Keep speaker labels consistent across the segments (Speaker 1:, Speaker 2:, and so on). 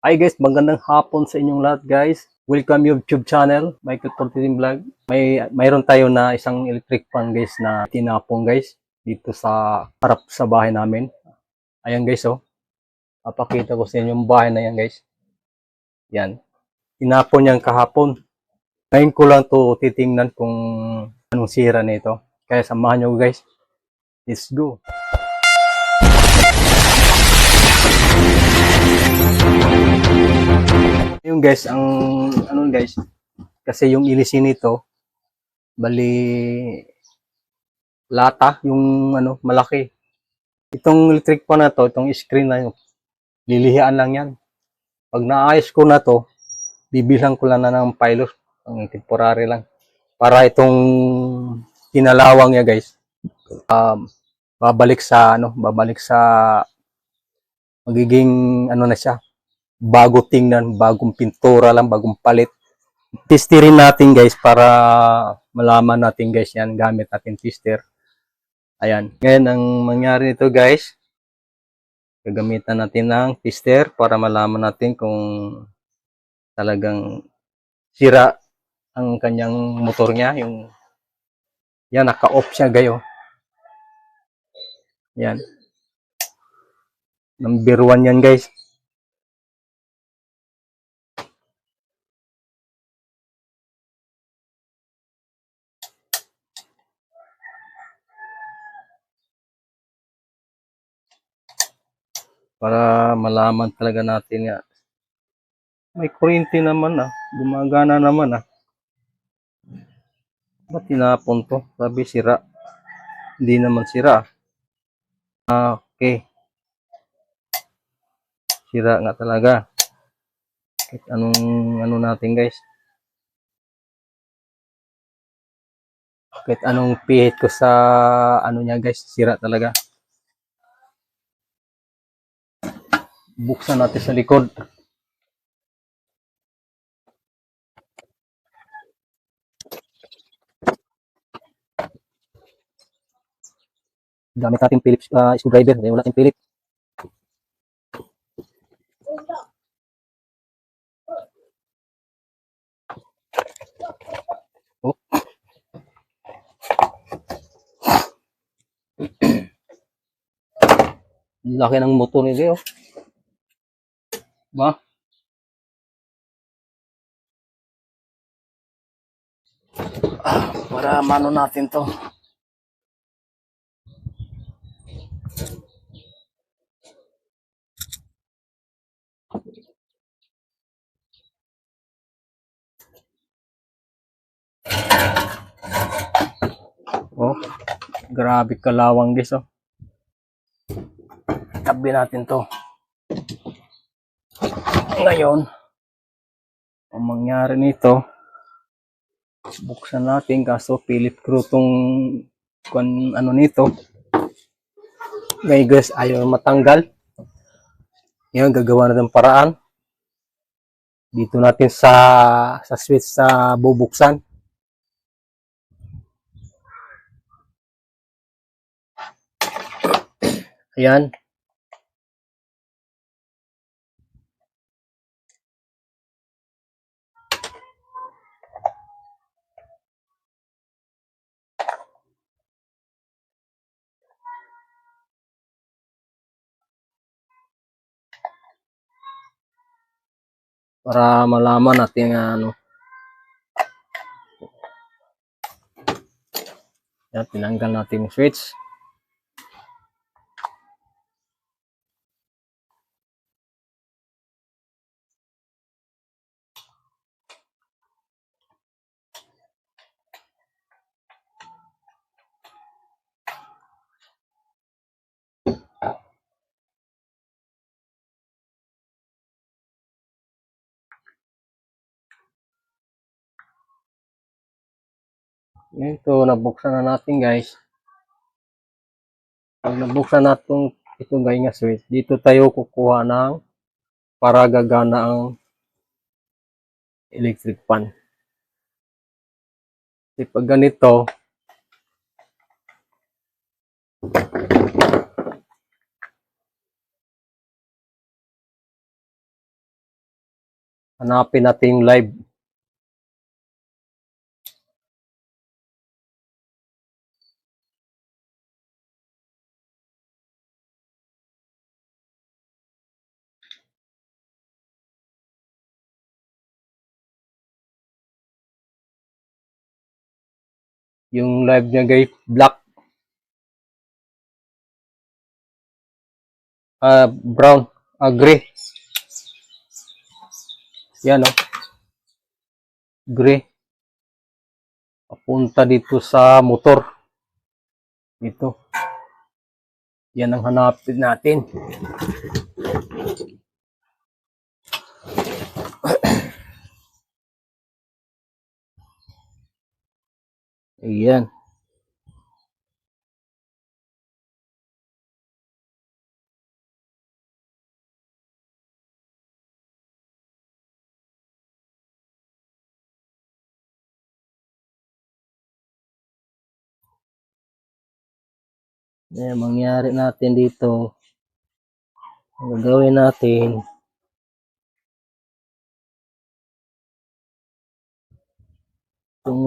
Speaker 1: Hi guys, magandang hapon sa inyong lahat guys. Welcome YouTube channel, Michael Portitin Vlog. Mayroon tayo na isang electric fan guys na tinapong guys dito sa harap sa bahay namin. Ayan guys oh. Papakita ko sa inyo yung bahay na yan guys. Yan. Tinapon niyang kahapon. Ngayon ko lang to titingnan kung anong sira nito. Kaya samahan niyo guys. Let's go. Yung guys, ang ano guys, kasi yung ilisin nito, bali lata, yung ano, malaki. Itong electric pan na to, itong screen na yun, lilihian lang yan. Pag naayos ko na to, bibilhan ko lang na ng pilot, ang temporary lang. Para itong kinalawang niya guys, babalik sa magiging ano na siya, bago tingnan, bagong pintura lang, bagong palit. Testerin natin guys para malaman natin guys yan gamit natin tester. Ayan. Ngayon ang mangyari nito guys, gagamitan natin ng tester para malaman natin kung talagang sira ang kanyang motor niya. Yung yan, naka-off siya gayo. Yan. Number 1 yan guys. Para malaman talaga natin yan. May kuryente naman gumagana naman Ba't tinapon to? Sabi sira. Hindi naman sira. Okay. Sira nga talaga. Kahit anong ano natin guys. Kahit anong pihit ko sa ano niya guys, sira talaga. Buksan natin sa likod. Gamit natin Phillips screwdriver. Wala tayong Phillips. Oh. Laki ng motor nila oh. Ba? Para mano natin to. Oh, grabe kalawang guys oh. Tabi natin to. Ngayon, ang mangyari nito, buksan natin kaso Philip screw tong ano nito. Ngayon guys, ayaw matanggal. Ngayon, gagawa na ng paraan. Dito natin sa switch sa bubuksan. Ayan. Para malaman natin ano. Yan, tinanggal natin yung switch. Ito, nabuksan na natin guys. Pag nabuksan natin itong guys nga switch, dito tayo kukuha ng para gagana ang electric fan. Kasi pag ganito, Hanapin natin yung live. Yung live niya guys, black, brown, gray. Yan o, gray. Papunta dito sa motor. Dito. Yan ang hanapin natin. Ayan. Ayan, mangyari natin dito. Ang gagawin natin, yung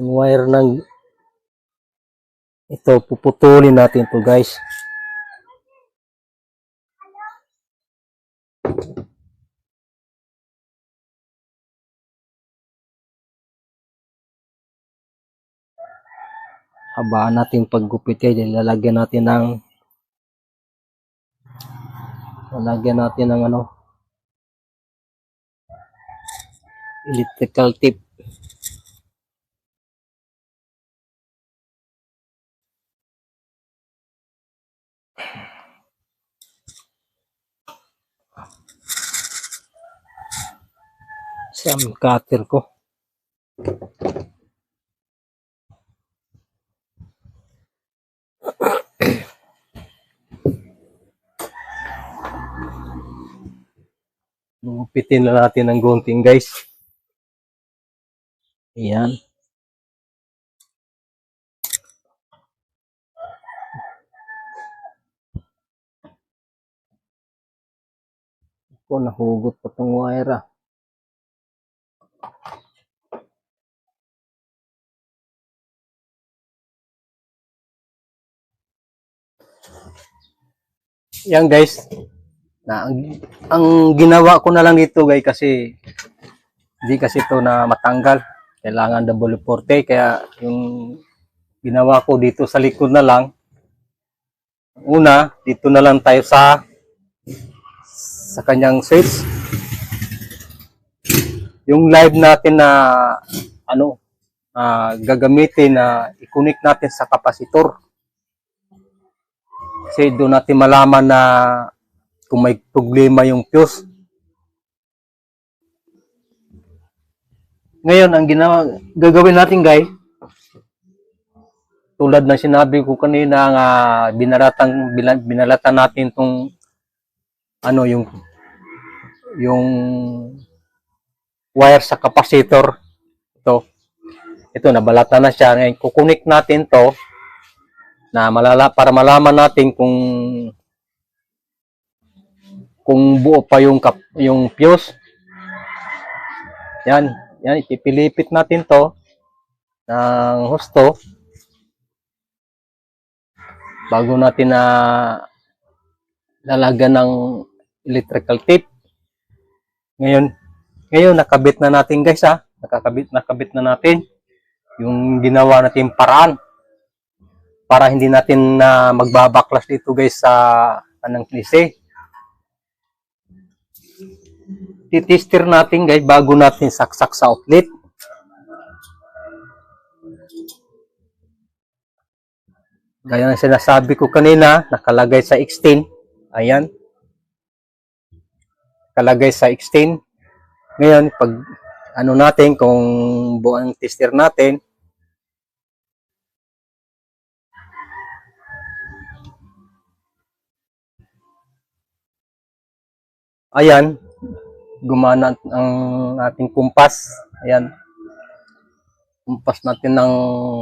Speaker 1: wire ng ito, puputulin natin to guys. Habaan natin paggupit guys. Lalagyan natin ng ano, electrical tip. Saan cutter ko? Gupitin na natin ng gunting guys. Ayan. Ako, nahugot pa tong wire ah. Yan guys. Ang ginawa ko na lang dito guys kasi hindi kasi ito na matanggal. Kailangan W40 kaya yung ginawa ko dito sa likod na lang. Una, dito na lang tayo sa kanyang switch. Yung live natin na gagamitin na i-connect natin sa kapasitor. Kasi doon natin malaman na kung may problema yung fuse. Ngayon, ang gagawin natin guys, tulad ng sinabi ko kanina nga binalatan natin tong yung wire sa kapasitor. Ito nabalatan na siya. Ngayon, kukunik natin to na para malaman natin kung buo pa yung fuse. Yan, ipipilipit natin to ng husto bago natin na lalagyan ng electrical tape. Ngayon nakabit na natin guys ha. Nakabit na natin yung ginawa natin paraan para hindi natin na magbabaklas dito guys sa kanang klise. Titester natin guys bago natin saksak sa outlet. Gaya ng sinasabi ko kanina, nakalagay sa 16. Ayan. Nakalagay sa 16. Ngayon, pag natin kung buong tester natin, ayan, gumana ang ating kumpas. Ayan. Kumpas natin ng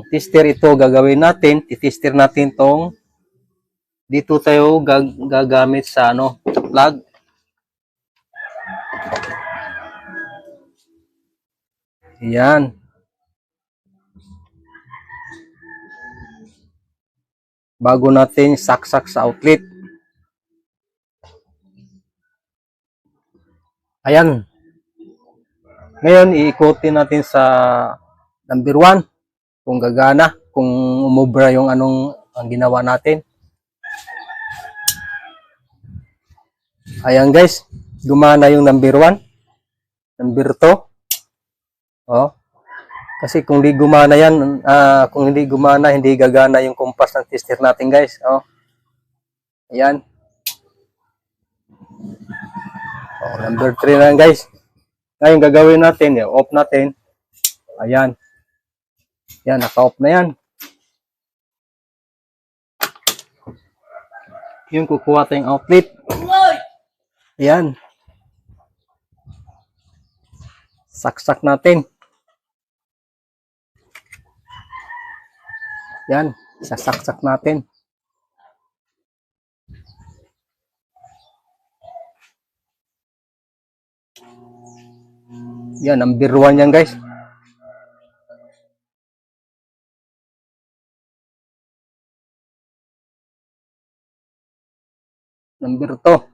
Speaker 1: tester. Ito gagawin natin. Titester natin tong dito tayo gagamit sa ano, sa plug. Yan. Bago natin saksak sa outlet. Ayan. Ngayon, iikutin natin sa number 1 kung gagana, kung umubra yung anong ang ginawa natin. Ayan guys, gumana yung number 1, number 2. Oh. Kasi kung di gumana yan, kung hindi gumana, hindi gagana yung compass ng tester natin guys. Oh. Ayan. Oh, number 3 na guys. Ngayon gagawin natin, off natin. Ayan. Yan, naka-off na yan. Yung kukuha tayong outlet. Ayan. Saksak natin. Yan, sasaksak natin. Yan, number 1 yan guys. Number 2.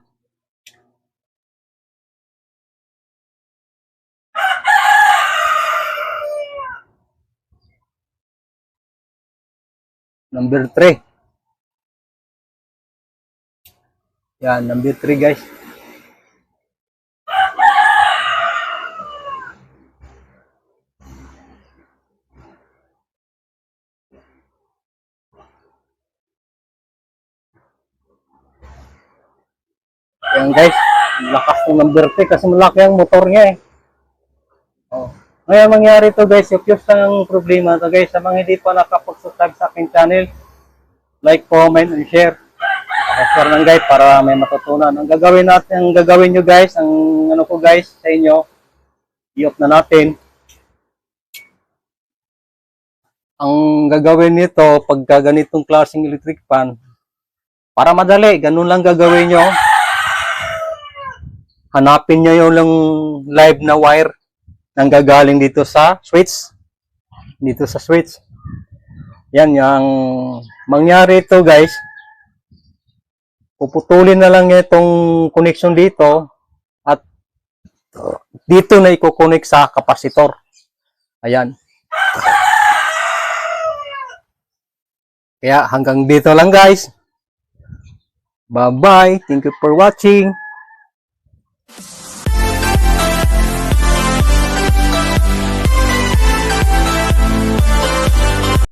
Speaker 1: Number 3. Yan, number 3 guys. Yan guys, lakas ng number 3 kasi malaki ang motor niya eh. Oh. Ngayon mangyari to guys, yung fuse ang problema to guys. Sa mga hindi pa nakapag-subscribe sa aking channel, like, comment, and share. Share lang guys para may matutunan. Ang gagawin nyo guys, ang ano ko guys sa inyo, i-off na natin. Ang gagawin nito, pagka ganitong klaseng electric fan, para madali, ganun lang gagawin nyo. Hanapin nyo yung live na wire nang gagaling dito sa switch. Dito sa switch. Yan, yung mangyari ito guys, puputulin na lang itong connection dito at dito na i-connect sa kapasitor. Ayan. Kaya hanggang dito lang guys. Bye-bye. Thank you for watching.